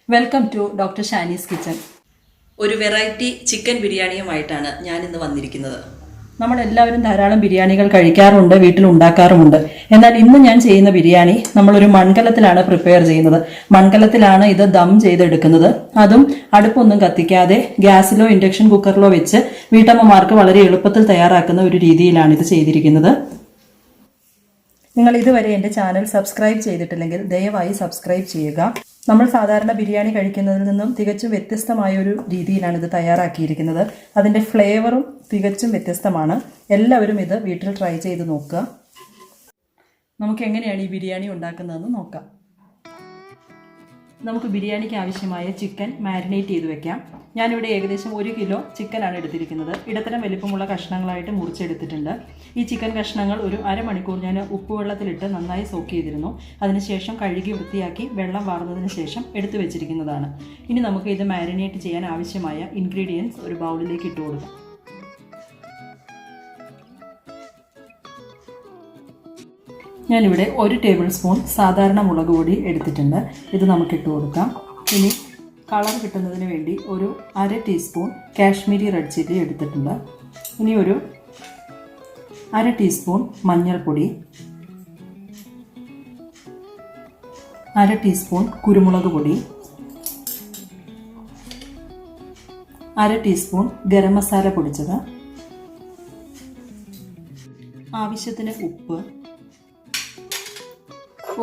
Welcome to doctor Shanees kitchen. ഒരു variety chicken ബിരിയാണിയുമായിട്ടാണ് ഞാൻ ഇന്ന് വന്നിരിക്കുന്നത്. നമ്മളെല്ലാവരും ധാരാളം ബിരിയാണികൾ കഴിക്കാറുണ്ട്, വീട്ടിൽ ഉണ്ടാക്കാറുമുണ്ട്. എന്നാൽ ഇന്ന് ഞാൻ ചെയ്യുന്ന ബിരിയാണി നമ്മളൊരു മൺകലത്തിലാണ് പ്രിപ്പയർ ചെയ്യുന്നത്. മൺകലത്തിലാണ് ഇത് ദം ചെയ്തെടുക്കുന്നത്. അതും അടുപ്പൊന്നും കത്തിക്കാതെ ഗ്യാസിലോ ഇൻഡക്ഷൻ കുക്കറിലോ വെച്ച് വീട്ടമ്മമാർക്ക് വളരെ എളുപ്പത്തിൽ തയ്യാറാക്കുന്ന ഒരു രീതിയിലാണ് ഇത് ചെയ്തിരിക്കുന്നത്. നിങ്ങൾ ഇതുവരെ എൻ്റെ ചാനൽ സബ്സ്ക്രൈബ് ചെയ്തിട്ടില്ലെങ്കിൽ ദയവായി സബ്സ്ക്രൈബ് ചെയ്യുക. നമ്മൾ സാധാരണ ബിരിയാണി കഴിക്കുന്നതിൽ നിന്നും തികച്ചും വ്യത്യസ്തമായ ഒരു രീതിയിലാണ് ഇത് തയ്യാറാക്കിയിരിക്കുന്നത്. അതിൻ്റെ ഫ്ലേവറും തികച്ചും വ്യത്യസ്തമാണ്. എല്ലാവരും ഇത് വീട്ടിൽ ട്രൈ ചെയ്ത് നോക്കുക. നമുക്ക് എങ്ങനെയാണ് ഈ ബിരിയാണി ഉണ്ടാക്കുന്നതെന്ന് നോക്കാം. നമുക്ക് ബിരിയാണിക്ക് ആവശ്യമായ ചിക്കൻ മാരിനേറ്റ് ചെയ്ത് വെക്കാം. ഞാനിവിടെ ഏകദേശം 1 കിലോ ചിക്കനാണ് എടുത്തിരിക്കുന്നത്. ഇടത്തരം വലിപ്പമുള്ള കഷ്ണങ്ങളായിട്ട് മുറിച്ചെടുത്തിട്ടുണ്ട്. ഈ ചിക്കൻ കഷ്ണങ്ങൾ ഒരു അരമണിക്കൂർ ഞാൻ ഉപ്പുവെള്ളത്തിലിട്ട് നന്നായി സോക്ക് ചെയ്തിരുന്നു. അതിനുശേഷം കഴുകി വൃത്തിയാക്കി വെള്ളം വാർന്നതിന് ശേഷം എടുത്തു വെച്ചിരിക്കുന്നതാണ്. ഇനി നമുക്ക് ഇത് മാരിനേറ്റ് ചെയ്യാൻ ആവശ്യമായ ഇൻഗ്രീഡിയൻസ് ഒരു ബൗളിലേക്ക് ഇട്ട് കൊടുക്കാം. ഞാനിവിടെ 1 ടേബിൾ സ്പൂൺ സാധാരണ മുളക് പൊടി എടുത്തിട്ടുണ്ട്. ഇത് നമുക്കിട്ട് കൊടുക്കാം. ഇനി കളർ കിട്ടുന്നതിന് വേണ്ടി ഒരു 1/2 ടീസ്പൂൺ കാശ്മീരി റെഡ് ചില്ലി എടുത്തിട്ടുണ്ട്. ഇനി ഒരു 1/2 ടീസ്പൂൺ മഞ്ഞൾപ്പൊടി, 1/2 ടീസ്പൂൺ കുരുമുളക് പൊടി, 1/2 ടീസ്പൂൺ ഗരം മസാല പൊടിച്ചത്, ആവശ്യത്തിന് ഉപ്പ്,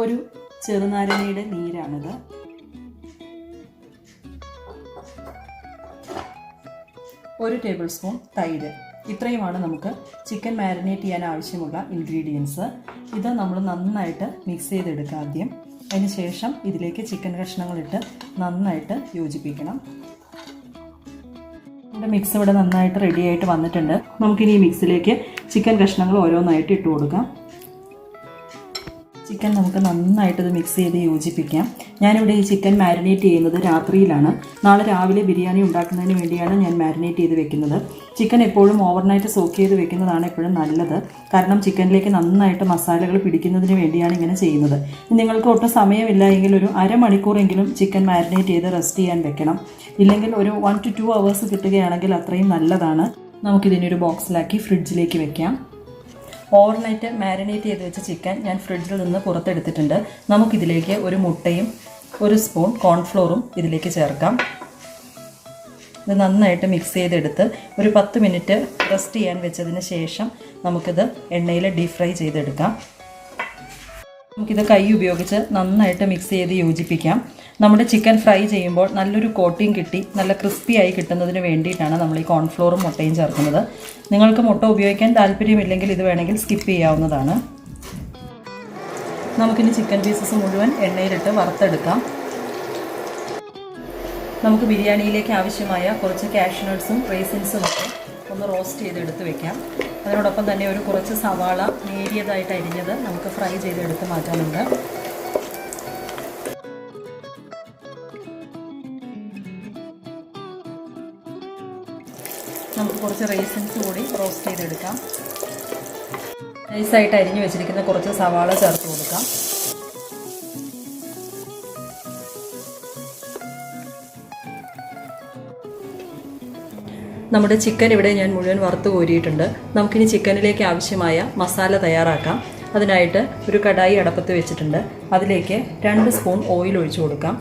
ഒരു ചെറുനാരങ്ങയുടെ നീരാണിത്, ഒരു ടേബിൾ സ്പൂൺ തൈര്. ഇത്രയുമാണ് നമുക്ക് ചിക്കൻ മാരിനേറ്റ് ചെയ്യാൻ ആവശ്യമുള്ള ഇൻഗ്രീഡിയൻസ്. ഇത് നമ്മൾ നന്നായിട്ട് മിക്സ് ചെയ്തെടുക്കാം ആദ്യം. അതിനുശേഷം ഇതിലേക്ക് ചിക്കൻ കഷ്ണങ്ങളിട്ട് നന്നായിട്ട് യോജിപ്പിക്കണം. നമ്മുടെ മിക്സ് ഇവിടെ നന്നായിട്ട് റെഡിയായിട്ട് വന്നിട്ടുണ്ട്. നമുക്കിനി ഈ മിക്സിലേക്ക് ചിക്കൻ കഷ്ണങ്ങൾ ഓരോന്നായിട്ട് ഇട്ട് കൊടുക്കാം. ചിക്കൻ നമുക്ക് നന്നായിട്ട് ഇത് മിക്സ് ചെയ്ത് യോജിപ്പിക്കാം. ഞാനിവിടെ ഈ ചിക്കൻ മാരിനേറ്റ് ചെയ്യുന്നത് രാത്രിയിലാണ്. നാളെ രാവിലെ ബിരിയാണി ഉണ്ടാക്കുന്നതിന് വേണ്ടിയാണ് ഞാൻ മാരിനേറ്റ് ചെയ്ത് വെക്കുന്നത്. ചിക്കൻ എപ്പോഴും ഓവർനൈറ്റ് സോക്ക് ചെയ്ത് വെക്കുന്നതാണ് എപ്പോഴും നല്ലത്. കാരണം ചിക്കനിലേക്ക് നന്നായിട്ട് മസാലകൾ പിടിക്കുന്നതിന് വേണ്ടിയാണ് ഇങ്ങനെ ചെയ്യുന്നത്. നിങ്ങൾക്ക് ഒട്ടും സമയമില്ല എങ്കിൽ ഒരു അരമണിക്കൂറെങ്കിലും ചിക്കൻ മാരിനേറ്റ് ചെയ്ത് റെസ്റ്റ് ചെയ്യാൻ വെക്കണം. ഇല്ലെങ്കിൽ ഒരു 1 to 2 hours കിട്ടുകയാണെങ്കിൽ അത്രയും നല്ലതാണ്. നമുക്കിതിനൊരു ബോക്സിലാക്കി ഫ്രിഡ്ജിലേക്ക് വെക്കാം. ഓവർനൈറ്റ് മാരിനേറ്റ് ചെയ്ത് വെച്ച ചിക്കൻ ഞാൻ ഫ്രിഡ്ജിൽ നിന്ന് പുറത്തെടുത്തിട്ടുണ്ട്. നമുക്കിതിലേക്ക് ഒരു മുട്ടയും 1 സ്പൂൺ കോൺഫ്ലോറും ഇതിലേക്ക് ചേർക്കാം. ഇത് നന്നായിട്ട് മിക്സ് ചെയ്തെടുത്ത് ഒരു 10 മിനിറ്റ് റെസ്റ്റ് ചെയ്യാൻ വെച്ചതിന് ശേഷം നമുക്കിത് എണ്ണയിൽ ഡീപ് ഫ്രൈ ചെയ്തെടുക്കാം. നമുക്കിത് കൈ ഉപയോഗിച്ച് നന്നായിട്ട് മിക്സ് ചെയ്ത് യോജിപ്പിക്കാം. നമ്മുടെ ചിക്കൻ ഫ്രൈ ചെയ്യുമ്പോൾ നല്ലൊരു കോട്ടിങ് കിട്ടി നല്ല ക്രിസ്പിയായി കിട്ടുന്നതിന് വേണ്ടിയിട്ടാണ് നമ്മൾ ഈ കോൺഫ്ലോറും മുട്ടയും ചേർക്കുന്നത്. നിങ്ങൾക്ക് മുട്ട ഉപയോഗിക്കാൻ താല്പര്യമില്ലെങ്കിൽ ഇത് വേണമെങ്കിൽ സ്കിപ്പ് ചെയ്യാവുന്നതാണ്. നമുക്കിനി ചിക്കൻ പീസസ് മുഴുവൻ എണ്ണയിലിട്ട് വറുത്തെടുക്കാം. നമുക്ക് ബിരിയാണിയിലേക്ക് ആവശ്യമായ കുറച്ച് കാഷ്യൂ നട്ട്സും റേസിൻസും ഒക്കെ ഒന്ന് റോസ്റ്റ് ചെയ്തെടുത്ത് വെക്കാം. അതിനോടൊപ്പം തന്നെ ഒരു കുറച്ച് സവാള നേരിയതായിട്ട് അരിഞ്ഞത് നമുക്ക് ഫ്രൈ ചെയ്തെടുത്ത് മാറ്റാനുണ്ട്. നമുക്ക് കുറച്ച് റേസിൻസ് കൂടി റോസ്റ്റ് ചെയ്തെടുക്കാം. നൈസായിട്ട് അരിഞ്ഞു വെച്ചിരിക്കുന്ന കുറച്ച് സവാള ചേർത്ത് കൊടുക്കാം. നമ്മുടെ ചിക്കൻ ഇവിടെ ഞാൻ മുഴുവൻ വറുത്ത് കോരിയിട്ടുണ്ട്. നമുക്കിനി ചിക്കനിലേക്ക് ആവശ്യമായ മസാല തയ്യാറാക്കാം. അതിനായിട്ട് ഒരു കടായി അടപ്പത്ത് വെച്ചിട്ടുണ്ട്. അതിലേക്ക് 2 സ്പൂൺ ഓയിൽ ഒഴിച്ചു കൊടുക്കാം.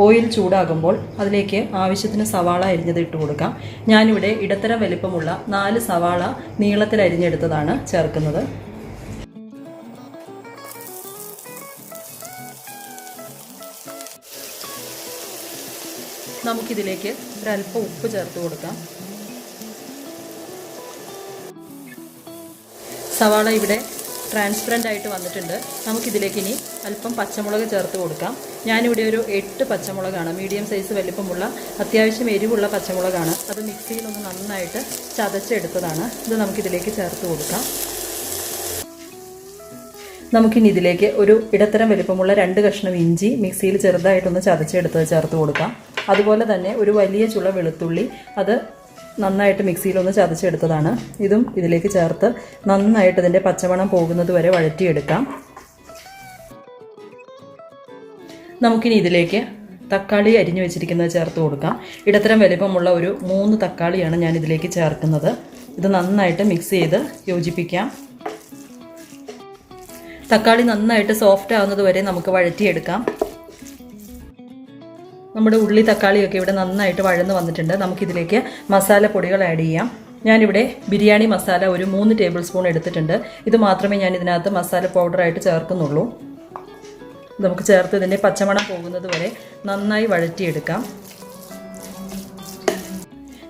ഓയിൽ ചൂടാകുമ്പോൾ അതിലേക്ക് ആവശ്യത്തിന് സവാള അരിഞ്ഞത് ഇട്ട് കൊടുക്കാം. ഞാനിവിടെ ഇടത്തരം വലിപ്പമുള്ള 4 സവാള നീളത്തിൽ അരിഞ്ഞെടുത്തതാണ് ചേർക്കുന്നത്. നമുക്കിതിലേക്ക് ഒരല്പം ഉപ്പ് ചേർത്ത് കൊടുക്കാം. സവാള ഇവിടെ ട്രാൻസ്പെറൻ്റ് ആയിട്ട് വന്നിട്ടുണ്ട്. നമുക്കിതിലേക്ക് ഇനി അല്പം പച്ചമുളക് ചേർത്ത് കൊടുക്കാം. ഞാനിവിടെ ഒരു 8 പച്ചമുളകാണ്, മീഡിയം സൈസ് വലിപ്പമുള്ള അത്യാവശ്യം എരിവുള്ള പച്ചമുളകാണ്. അത് മിക്സിയിലൊന്ന് നന്നായിട്ട് ചതച്ചെടുത്തതാണ്. ഇത് നമുക്കിതിലേക്ക് ചേർത്ത് കൊടുക്കാം. നമുക്കിനി ഇതിലേക്ക് ഒരു ഇടത്തരം വലിപ്പമുള്ള 2 കഷ്ണം ഇഞ്ചി മിക്സിയിൽ ചെറുതായിട്ടൊന്ന് ചതച്ചെടുത്തത് ചേർത്ത് കൊടുക്കാം. അതുപോലെ തന്നെ ഒരു വലിയ ചുള വെളുത്തുള്ളി അത് നന്നായിട്ട് മിക്സിയിലൊന്ന് ചതച്ചെടുത്തതാണ്. ഇതും ഇതിലേക്ക് ചേർത്ത് നന്നായിട്ട് ഇതിൻ്റെ പച്ചമണം പോകുന്നത് വരെ വഴറ്റിയെടുക്കാം. നമുക്കിനി ഇതിലേക്ക് തക്കാളി അരിഞ്ഞു വെച്ചിരിക്കുന്നത് ചേർത്ത് കൊടുക്കാം. ഇടത്തരം വലിപ്പമുള്ള ഒരു 3 തക്കാളിയാണ് ഞാൻ ഇതിലേക്ക് ചേർക്കുന്നത്. ഇത് നന്നായിട്ട് മിക്സ് ചെയ്ത് യോജിപ്പിക്കാം. തക്കാളി നന്നായിട്ട് സോഫ്റ്റ് ആവുന്നത് വരെ നമുക്ക് വഴറ്റിയെടുക്കാം. നമ്മുടെ ഉള്ളി തക്കാളിയൊക്കെ ഇവിടെ നന്നായിട്ട് വഴന്ന് വന്നിട്ടുണ്ട്. നമുക്കിതിലേക്ക് മസാലപ്പൊടികൾ ആഡ് ചെയ്യാം. ഞാനിവിടെ ബിരിയാണി മസാല ഒരു 3 ടേബിൾ സ്പൂൺ എടുത്തിട്ടുണ്ട്. ഇത് മാത്രമേ ഞാൻ ഇതിനകത്ത് മസാല പൗഡറായിട്ട് ചേർക്കുന്നുള്ളൂ. നമുക്ക് ചേർത്ത് ഇതിൻ്റെ പച്ചമണം പോകുന്നത് വരെ നന്നായി വഴറ്റിയെടുക്കാം.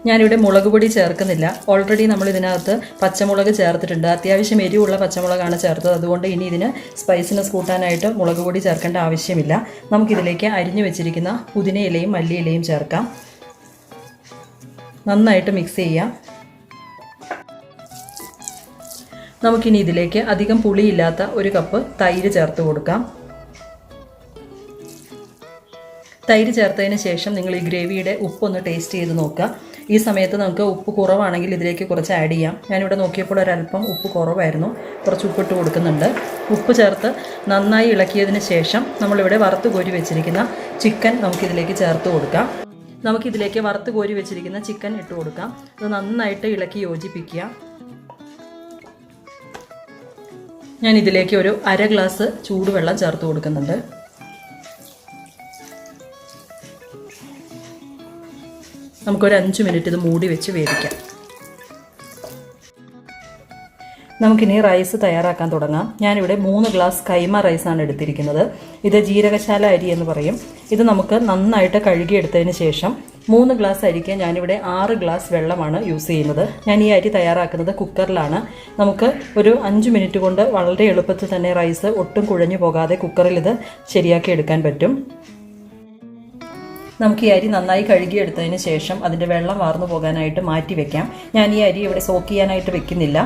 ഞാനിവിടെ മുളക് പൊടി ചേർക്കുന്നില്ല. ഓൾറെഡി നമ്മൾ ഇതിനകത്ത് പച്ചമുളക് ചേർത്തിട്ടുണ്ട്. അത്യാവശ്യം എരിവുള്ള പച്ചമുളകാണ് ചേർത്തത്. അതുകൊണ്ട് ഇനി ഇതിന് സ്പൈസിനെസ് കൂട്ടാനായിട്ട് മുളക് പൊടി ചേർക്കേണ്ട ആവശ്യമില്ല. നമുക്കിതിലേക്ക് അരിഞ്ഞു വെച്ചിരിക്കുന്ന പുതിനയിലയും മല്ലിയിലയും ചേർക്കാം. നന്നായിട്ട് മിക്സ് ചെയ്യാം. നമുക്കിനി ഇതിലേക്ക് അധികം പുളിയില്ലാത്ത 1 കപ്പ് തൈര് ചേർത്ത് കൊടുക്കാം. തൈര് ചേർത്തതിന് ശേഷം നിങ്ങൾ ഈ ഗ്രേവിയുടെ ഉപ്പൊന്ന് ടേസ്റ്റ് ചെയ്ത് നോക്കുക. ഈ സമയത്ത് നമുക്ക് ഉപ്പ് കുറവാണെങ്കിൽ ഇതിലേക്ക് കുറച്ച് ആഡ് ചെയ്യാം. ഞാനിവിടെ നോക്കിയപ്പോൾ ഒരല്പം ഉപ്പ് കുറവായിരുന്നു. കുറച്ച് ഉപ്പിട്ട് കൊടുക്കുന്നുണ്ട്. ഉപ്പ് ചേർത്ത് നന്നായി ഇളക്കിയതിന് ശേഷം നമ്മളിവിടെ വറുത്ത് കോരി വെച്ചിരിക്കുന്ന ചിക്കൻ നമുക്കിതിലേക്ക് ചേർത്ത് കൊടുക്കാം. നമുക്കിതിലേക്ക് വറുത്ത് കോരി വെച്ചിരിക്കുന്ന ചിക്കൻ ഇട്ട് കൊടുക്കാം. അത് നന്നായിട്ട് ഇളക്കി യോജിപ്പിക്കുക. ഞാൻ ഇതിലേക്ക് ഒരു 1/2 ഗ്ലാസ് ചൂടുവെള്ളം ചേർത്ത് കൊടുക്കുന്നുണ്ട്. നമുക്കൊരു 5 മിനിറ്റ് ഇത് മൂടി വെച്ച് വേവിക്കാം. നമുക്കിനി റൈസ് തയ്യാറാക്കാൻ തുടങ്ങാം. ഞാനിവിടെ 3 ഗ്ലാസ് കൈമ റൈസാണ് എടുത്തിരിക്കുന്നത്. ഇത് ജീരകശാല അരി എന്ന് പറയും. ഇത് നമുക്ക് നന്നായിട്ട് കഴുകിയെടുത്തതിന് ശേഷം 3 ഗ്ലാസ് അരിക്ക് ഞാനിവിടെ 6 ഗ്ലാസ് വെള്ളമാണ് യൂസ് ചെയ്യുന്നത്. ഞാൻ ഈ അരി തയ്യാറാക്കുന്നത് കുക്കറിലാണ്. നമുക്ക് ഒരു 5 മിനിറ്റ് കൊണ്ട് വളരെ എളുപ്പത്തിൽ തന്നെ റൈസ് ഒട്ടും കുഴഞ്ഞു പോകാതെ കുക്കറിൽ ഇത് ശരിയാക്കി എടുക്കാൻ പറ്റും. നമുക്ക് ഈ അരി നന്നായി കഴുകിയെടുത്തതിന് ശേഷം അതിൻ്റെ വെള്ളം വാർന്നു പോകാനായിട്ട് മാറ്റി വെക്കാം. ഞാൻ ഈ അരി ഇവിടെ സോക്ക് ചെയ്യാനായിട്ട് വെക്കുന്നില്ല.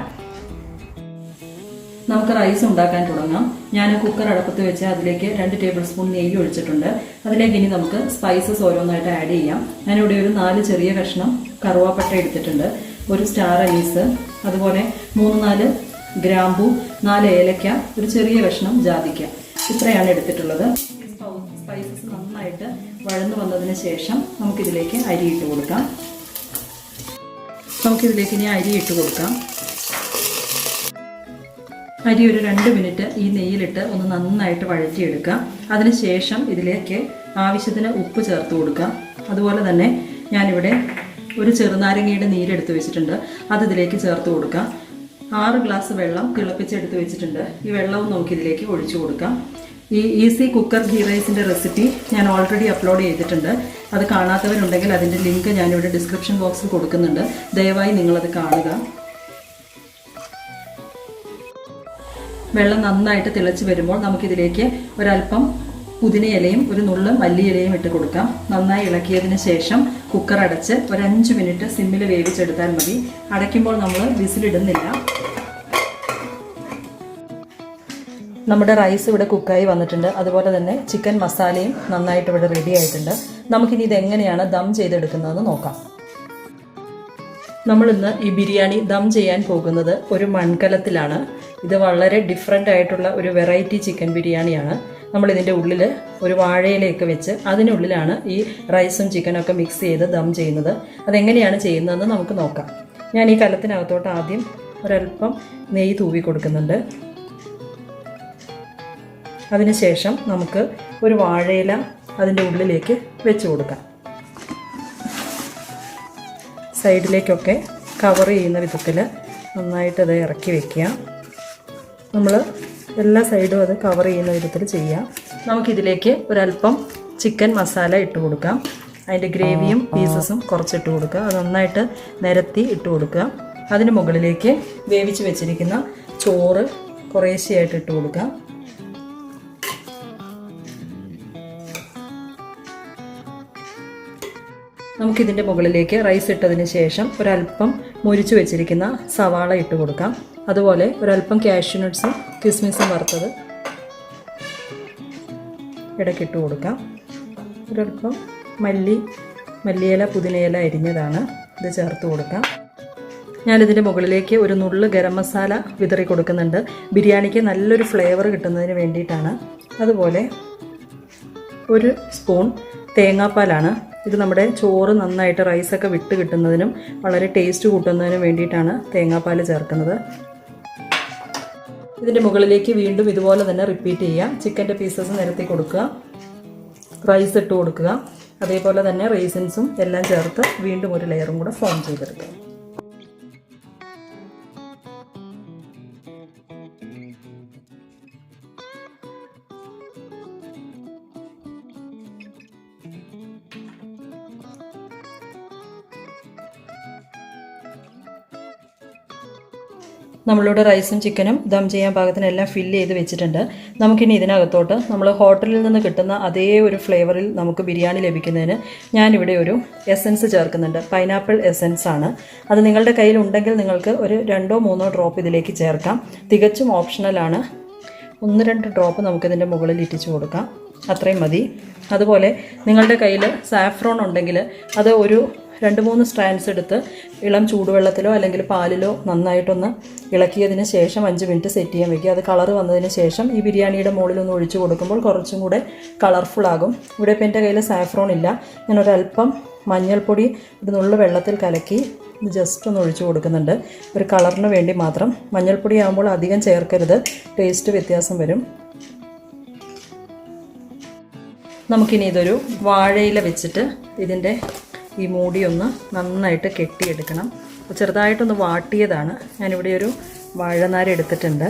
നമുക്ക് റൈസ് ഉണ്ടാക്കാൻ തുടങ്ങാം. ഞാൻ കുക്കർ അടുപ്പത്ത് വെച്ച് അതിലേക്ക് 2 ടേബിൾ സ്പൂൺ നെയ്യ് ഒഴിച്ചിട്ടുണ്ട്. അതിലേക്ക് ഇനി നമുക്ക് സ്പൈസസ് ഓരോന്നായിട്ട് ആഡ് ചെയ്യാം. ഞാനിവിടെ ഒരു 4 ചെറിയ കഷ്ണം കറുവാപ്പട്ട എടുത്തിട്ടുണ്ട്, 1 സ്റ്റാർ അനീസ്, അതുപോലെ 3-4 ഗ്രാമ്പൂ, 4 ഏലക്ക, ഒരു ചെറിയ കഷ്ണം ജാതിക്ക. ഇത്രയാണ് എടുത്തിട്ടുള്ളത്. സ്പൈസസ് നന്നായിട്ട് വഴന്നു വന്നതിന് ശേഷം നമുക്കിതിലേക്ക് അരി ഇട്ട് കൊടുക്കാം. നമുക്കിതിലേക്ക് ഇനി അരി ഇട്ട് കൊടുക്കാം. അരി ഒരു 2 മിനിറ്റ് ഈ നെയ്യിലിട്ട് ഒന്ന് നന്നായിട്ട് വഴറ്റിയെടുക്കാം. അതിനുശേഷം ഇതിലേക്ക് ആവശ്യത്തിന് ഉപ്പ് ചേർത്ത് കൊടുക്കാം. അതുപോലെ തന്നെ ഞാനിവിടെ ഒരു ചെറുനാരങ്ങയുടെ നീരെടുത്ത് വെച്ചിട്ടുണ്ട്, അത് ഇതിലേക്ക് ചേർത്ത് കൊടുക്കാം. 6 ഗ്ലാസ് വെള്ളം തിളപ്പിച്ചെടുത്ത് വെച്ചിട്ടുണ്ട്. ഈ വെള്ളവും നമുക്കിതിലേക്ക് ഒഴിച്ചു കൊടുക്കാം. ഈ ഈസി കുക്കർ ഗീ റൈസിൻ്റെ റെസിപ്പി ഞാൻ ഓൾറെഡി അപ്ലോഡ് ചെയ്തിട്ടുണ്ട്. അത് കാണാത്തവരുണ്ടെങ്കിൽ അതിൻ്റെ ലിങ്ക് ഞാനിവിടെ ഡിസ്ക്രിപ്ഷൻ ബോക്സിൽ കൊടുക്കുന്നുണ്ട്. ദയവായി നിങ്ങളത് കാണുക. വെള്ളം നന്നായിട്ട് തിളച്ച് വരുമ്പോൾ നമുക്കിതിലേക്ക് ഒരല്പം പുതിനയിലയും ഒരു നുള്ള് മല്ലിയിലയും ഇട്ട് കൊടുക്കാം. നന്നായി ഇളക്കിയതിന് ശേഷം കുക്കർ അടച്ച് ഒരു 5 മിനിറ്റ് സിമ്മിൽ വേവിച്ചെടുത്താൽ മതി. അടയ്ക്കുമ്പോൾ നമ്മൾ വിസിലിടുന്നില്ല. നമ്മുടെ റൈസ് ഇവിടെ കുക്കായി വന്നിട്ടുണ്ട്. അതുപോലെ തന്നെ ചിക്കൻ മസാലയും നന്നായിട്ട് ഇവിടെ റെഡി ആയിട്ടുണ്ട്. നമുക്കിനി ഇതെങ്ങനെയാണ് ദം ചെയ്തെടുക്കുന്നതെന്ന് നോക്കാം. നമ്മളിന്ന് ഈ ബിരിയാണി ദം ചെയ്യാൻ പോകുന്നത് ഒരു മൺകലത്തിലാണ്. ഇത് വളരെ ഡിഫറെൻ്റ് ആയിട്ടുള്ള ഒരു വെറൈറ്റി ചിക്കൻ ബിരിയാണിയാണ്. നമ്മളിതിൻ്റെ ഉള്ളിൽ ഒരു വാഴയിലയൊക്കെ വെച്ച് അതിനുള്ളിലാണ് ഈ റൈസും ചിക്കനൊക്കെ മിക്സ് ചെയ്ത് ദം ചെയ്യുന്നത്. അതെങ്ങനെയാണ് ചെയ്യുന്നതെന്ന് നമുക്ക് നോക്കാം. ഞാൻ ഈ കലത്തിനകത്തോട്ട് ആദ്യം ഒരല്പം നെയ്യ് തൂവി കൊടുക്കുന്നുണ്ട്. അതിനുശേഷം നമുക്ക് ഒരു വാഴയില അതിൻ്റെ ഉള്ളിലേക്ക് വെച്ച് കൊടുക്കാം. സൈഡിലേക്കൊക്കെ കവർ ചെയ്യുന്ന വിധത്തിൽ നന്നായിട്ട് അത് ഇറക്കി വയ്ക്കുക. നമ്മൾ എല്ലാ സൈഡും അത് കവർ ചെയ്യുന്ന വിധത്തിൽ ചെയ്യാം. നമുക്കിതിലേക്ക് ഒരല്പം ചിക്കൻ മസാല ഇട്ട് കൊടുക്കാം. അതിൻ്റെ ഗ്രേവിയും പീസസും കുറച്ചിട്ട് കൊടുക്കുക. അത് നന്നായിട്ട് നിരത്തി ഇട്ട് കൊടുക്കുക. അതിന് മുകളിലേക്ക് വേവിച്ച് വെച്ചിരിക്കുന്ന ചോറ് കുറേശ്ശെയായിട്ട് ഇട്ട് കൊടുക്കാം. നമുക്കിതിൻ്റെ മുകളിലേക്ക് റൈസ് ഇട്ടതിന് ശേഷം ഒരല്പം മുരിച്ച് വെച്ചിരിക്കുന്ന സവാള ഇട്ട് കൊടുക്കാം. അതുപോലെ ഒരല്പം കാഷ്യൂ നട്ട്സും കിസ്മിസും വറുത്തത് ഇടയ്ക്കിട്ട് കൊടുക്കാം. ഒരല്പം മല്ലിയില പുതിനയില അരിഞ്ഞതാണ്, ഇത് ചേർത്ത് കൊടുക്കാം. ഞാനിതിൻ്റെ മുകളിലേക്ക് ഒരു നുള്ള് ഗരം മസാല വിതറി കൊടുക്കുന്നുണ്ട്. ബിരിയാണിക്ക് നല്ലൊരു ഫ്ലേവർ കിട്ടുന്നതിന് വേണ്ടിയിട്ടാണ്. അതുപോലെ 1 സ്പൂൺ തേങ്ങാപ്പാലാണ്. ഇത് നമ്മുടെ ചോറ് നന്നായിട്ട് റൈസൊക്കെ വിട്ട് കിട്ടുന്നതിനും വളരെ ടേസ്റ്റ് കൂട്ടുന്നതിനും വേണ്ടിയിട്ടാണ് തേങ്ങാപ്പാൽ ചേർക്കുന്നത്. ഇതിൻ്റെ മുകളിലേക്ക് വീണ്ടും ഇതുപോലെ തന്നെ റിപ്പീറ്റ് ചെയ്യാം. ചിക്കൻ്റെ പീസസ് നിരത്തി കൊടുക്കുക, റൈസ് ഇട്ട് കൊടുക്കുക, അതേപോലെ തന്നെ റൈസിൻസും എല്ലാം ചേർത്ത് വീണ്ടും ഒരു ലെയറും കൂടെ ഫോം ചെയ്തെടുക്കുക. നമ്മളുടെ റൈസും ചിക്കനും ദം ചെയ്യാൻ പാകത്തിന് എല്ലാം ഫില്ല് ചെയ്ത് വെച്ചിട്ടുണ്ട്. നമുക്കിനി ഇതിനകത്തോട്ട് നമ്മൾ ഹോട്ടലിൽ നിന്ന് കിട്ടുന്ന അതേ ഒരു ഫ്ലേവറിൽ നമുക്ക് ബിരിയാണി ലഭിക്കുന്നതിന് ഞാനിവിടെ ഒരു എസൻസ് ചേർക്കുന്നുണ്ട്. പൈനാപ്പിൾ എസൻസ് ആണ്. അത് നിങ്ങളുടെ കയ്യിൽ ഉണ്ടെങ്കിൽ നിങ്ങൾക്ക് ഒരു 2-3 ഡ്രോപ്പ് ഇതിലേക്ക് ചേർക്കാം. തികച്ചും ഓപ്ഷണലാണ്. 1-2 ഡ്രോപ്പ് നമുക്കിതിൻ്റെ മുകളിൽ ഇറ്റിച്ചു കൊടുക്കാം, അത്രയും മതി. അതുപോലെ നിങ്ങളുടെ കയ്യിൽ സാഫ്രോൺ ഉണ്ടെങ്കിൽ അത് ഒരു 2-3 സ്ട്രാൻഡ്സ് എടുത്ത് ഇളം ചൂടുവെള്ളത്തിലോ അല്ലെങ്കിൽ പാലിലോ നന്നായിട്ടൊന്ന് ഇളക്കിയതിന് ശേഷം 5 മിനിറ്റ് സെറ്റ് ചെയ്യാൻ വയ്ക്കുക. അത് കളർ വന്നതിന് ശേഷം ഈ ബിരിയാണിയുടെ മുകളിലൊന്ന് ഒഴിച്ചു കൊടുക്കുമ്പോൾ കുറച്ചും കൂടെ കളർഫുൾ ആകും. ഇവിടെ ഇപ്പോൾ എൻ്റെ കയ്യിൽ സാഫ്രോൺ ഇല്ല. ഞാനൊരല്പം മഞ്ഞൾപ്പൊടി ഒരു നുള്ളു വെള്ളത്തിൽ കലക്കി ഇത് ജസ്റ്റ് ഒന്ന് ഒഴിച്ചു കൊടുക്കുന്നുണ്ട്, ഒരു കളറിന് വേണ്ടി മാത്രം. മഞ്ഞൾപ്പൊടി ആകുമ്പോൾ അധികം ചേർക്കരുത്, ടേസ്റ്റ് വ്യത്യാസം വരും. നമുക്കിനി ഇതൊരു വാഴയില വെച്ചിട്ട് ഇതിൻ്റെ ഈ മൂടി ഒന്ന് നന്നായിട്ട് കെട്ടിയെടുക്കണം. ചെറുതായിട്ടൊന്ന് വാട്ടിയതാണ്. ഞാനിവിടെ ഒരു വാഴനാര് എടുത്തിട്ടുണ്ട്.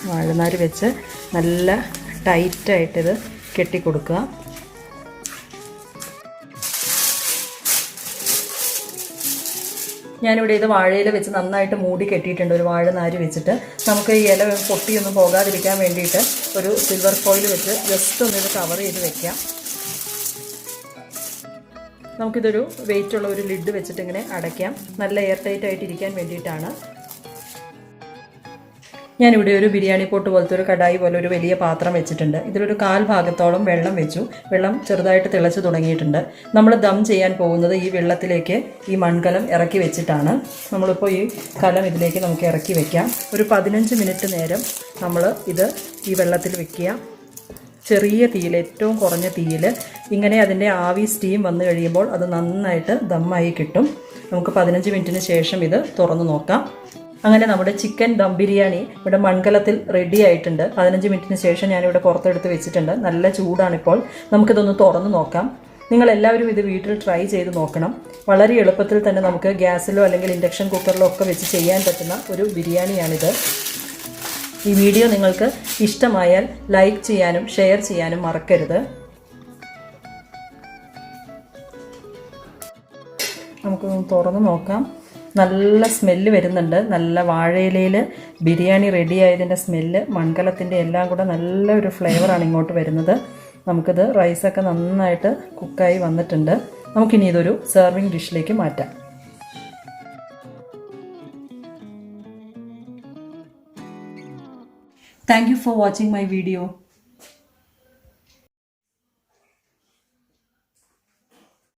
വാഴനാര് വെച്ച് നല്ല ടൈറ്റായിട്ടിത് കെട്ടിക്കൊടുക്കുക. ഞാനിവിടെ ഇത് വാഴയില വെച്ച് നന്നായിട്ട് മൂടി കെട്ടിയിട്ടുണ്ട് ഒരു വാഴനാര് വെച്ചിട്ട്. നമുക്ക് ഈ ഇല പൊട്ടിയൊന്നും പോകാതിരിക്കാൻ വേണ്ടിയിട്ട് ഒരു സിൽവർ ഫോയിൽ വെച്ച് ജസ്റ്റ് ഒന്ന് ഇത് കവർ ചെയ്ത് വെക്കാം. നമുക്കിതൊരു വെയിറ്റുള്ള ഒരു ലിഡ് വെച്ചിട്ട് ഇങ്ങനെ അടയ്ക്കാം. നല്ല എയർ ടൈറ്റ് ആയിട്ടിരിക്കാൻ വേണ്ടിയിട്ടാണ്. ഞാനിവിടെ ഒരു ബിരിയാണി പോട്ട് പോലത്തെ ഒരു കടായി പോലെ ഒരു വലിയ പാത്രം വെച്ചിട്ടുണ്ട്. ഇതിലൊരു 1/4 ഭാഗത്തോളം വെള്ളം വെച്ചു. വെള്ളം ചെറുതായിട്ട് തിളച്ച് തുടങ്ങിയിട്ടുണ്ട്. നമ്മൾ ദം ചെയ്യാൻ പോകുന്നത് ഈ വെള്ളത്തിലേക്ക് ഈ മൺകലം ഇറക്കി വെച്ചിട്ടാണ്. നമ്മളിപ്പോൾ ഈ കലം ഇതിലേക്ക് നമുക്ക് ഇറക്കി വെക്കാം. ഒരു 15 മിനിറ്റ് നേരം നമ്മൾ ഇത് ഈ വെള്ളത്തിൽ വെക്കുക. ചെറിയ തീയിൽ, ഏറ്റവും കുറഞ്ഞ തീയിൽ. ഇങ്ങനെ അതിൻ്റെ ആവി സ്റ്റീം വന്നു കഴിയുമ്പോൾ അത് നന്നായിട്ട് ദമ്മായി കിട്ടും. നമുക്ക് 15 മിനിറ്റിന് ശേഷം ഇത് തുറന്നു നോക്കാം. അങ്ങനെ നമ്മുടെ ചിക്കൻ ദം ബിരിയാണി ഇവിടെ മൺകലത്തിൽ റെഡി ആയിട്ടുണ്ട്. 15 മിനിറ്റിന് ശേഷം ഞാനിവിടെ പുറത്തെടുത്ത് വെച്ചിട്ടുണ്ട്. നല്ല ചൂടാണിപ്പോൾ. നമുക്കിതൊന്ന് തുറന്നു നോക്കാം. നിങ്ങളെല്ലാവരും ഇത് വീട്ടിൽ ട്രൈ ചെയ്ത് നോക്കണം. വളരെ എളുപ്പത്തിൽ തന്നെ നമുക്ക് ഗ്യാസിലോ അല്ലെങ്കിൽ ഇൻഡക്ഷൻ കുക്കറിലോ ഒക്കെ വെച്ച് ചെയ്യാൻ പറ്റുന്ന ഒരു ബിരിയാണിയാണിത്. ഈ വീഡിയോ നിങ്ങൾക്ക് ഇഷ്ടമായാൽ ലൈക്ക് ചെയ്യാനും ഷെയർ ചെയ്യാനും മറക്കരുത്. നമുക്കൊന്ന് തുറന്ന് നോക്കാം. നല്ല സ്മെല്ല് വരുന്നുണ്ട്. നല്ല വാഴയിലയിൽ ബിരിയാണി റെഡി ആയതിൻ്റെ സ്മെല്ല്, മൺകലത്തിൻ്റെ എല്ലാം കൂടെ നല്ലൊരു ഫ്ലേവറാണ് ഇങ്ങോട്ട് വരുന്നത്. നമുക്കിത് റൈസൊക്കെ നന്നായിട്ട് കുക്കായി വന്നിട്ടുണ്ട്. നമുക്കിനി ഇതൊരു സെർവിങ് ഡിഷിലേക്ക് മാറ്റാം. Thank you for watching my video.